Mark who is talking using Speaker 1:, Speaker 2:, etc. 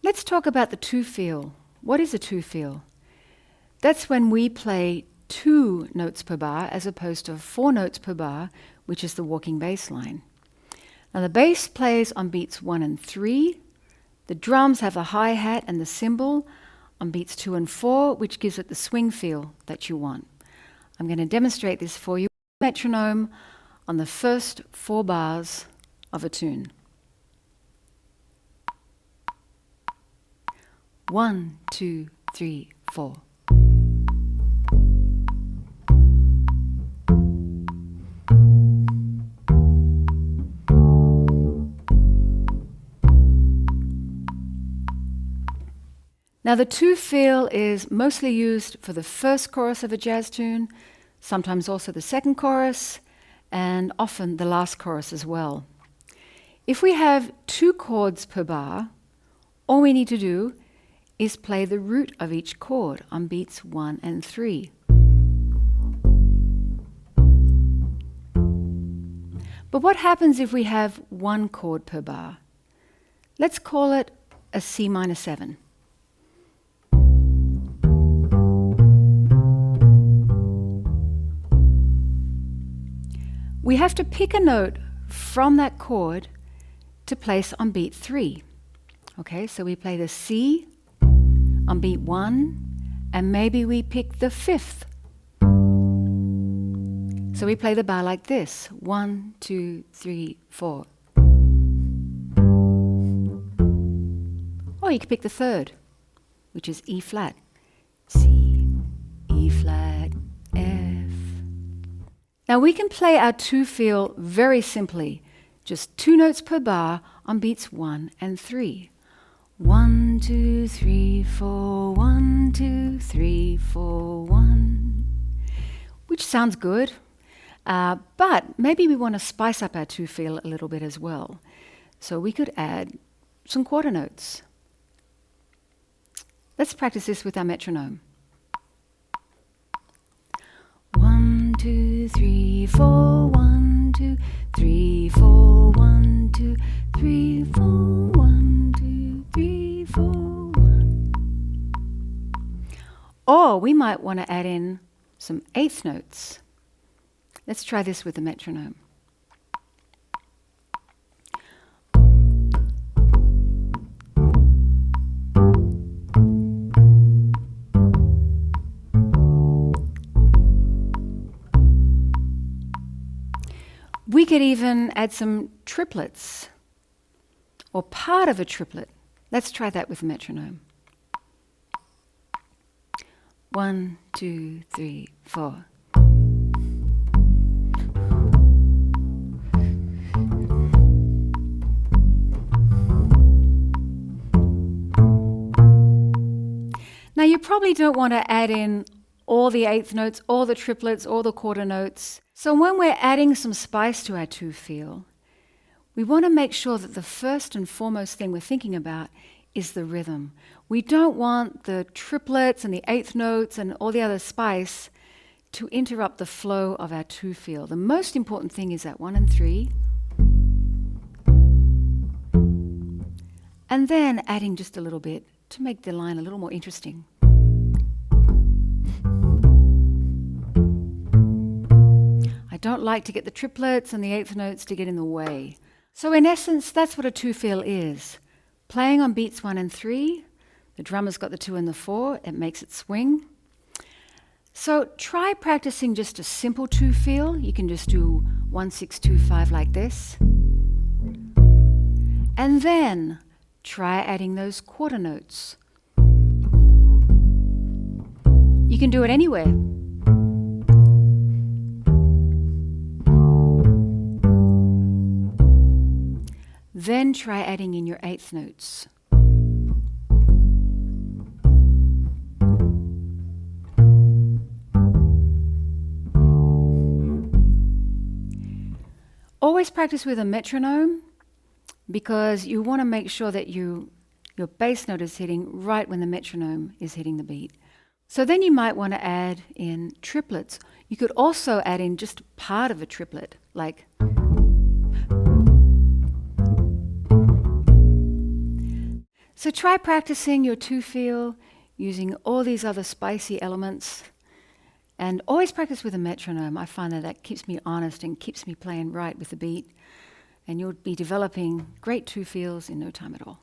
Speaker 1: Let's talk about the two feel. What is a two feel? That's when we play 2 notes per bar as opposed to 4 notes per bar, which is the walking bass line. Now the bass plays on beats 1 and 3. The drums have the hi-hat and the cymbal on beats 2 and 4, which gives it the swing feel that you want. I'm going to demonstrate this for you. Metronome on the first 4 bars of a tune. 1, 2, 3, 4. Now the two feel is mostly used for the first chorus of a jazz tune, sometimes also the second chorus, and often the last chorus as well. If we have 2 chords per bar, all we need to do is play the root of each chord on beats 1 and 3. But what happens if we have 1 chord per bar? Let's call it a C minor 7. We have to pick a note from that chord to place on beat 3. Okay, so we play the C on beat 1, and maybe we pick the 5th. So we play the bar like this: 1, 2, 3, 4. Or you could pick the 3rd, which is E flat. C, E flat, F. Now we can play our two feel very simply, just 2 notes per bar on beats 1 and 3. 1, 2, 3, 4, 1, 2, 3, 4, 1. Which sounds good, but maybe we want to spice up our two feel a little bit as well. So we could add some quarter notes. Let's practice this with our metronome. 1, 2, 3, 4, 1, 2, 3, 4, 1, 2, 3, 4, 1, 2, 3, 4, 1. Or we might want to add in some 8th notes. Let's try this with the metronome. We could even add some triplets, or part of a triplet. Let's try that with a metronome. 1, 2, 3, 4. Now you probably don't want to add in all the 8th notes, all the triplets, all the quarter notes. So when we're adding some spice to our two feel, we want to make sure that the first and foremost thing we're thinking about is the rhythm. We don't want the triplets and the 8th notes and all the other spice to interrupt the flow of our two feel. The most important thing is that 1 and 3. And then adding just a little bit to make the line a little more interesting. I don't like to get the triplets and the 8th notes to get in the way. So in essence, that's what a two feel is. Playing on beats 1 and 3, the drummer's got the 2 and the 4, it makes it swing. So try practicing just a simple two feel. You can just do 1, 6, 2, 5 like this. And then try adding those quarter notes. You can do it anywhere. Then try adding in your 8th notes. Always practice with a metronome, because you want to make sure that your bass note is hitting right when the metronome is hitting the beat. So then you might want to add in triplets. You could also add in just part of a triplet, like So try practicing your two feel using all these other spicy elements, and always practice with a metronome. I find that keeps me honest and keeps me playing right with the beat, and you'll be developing great two feels in no time at all.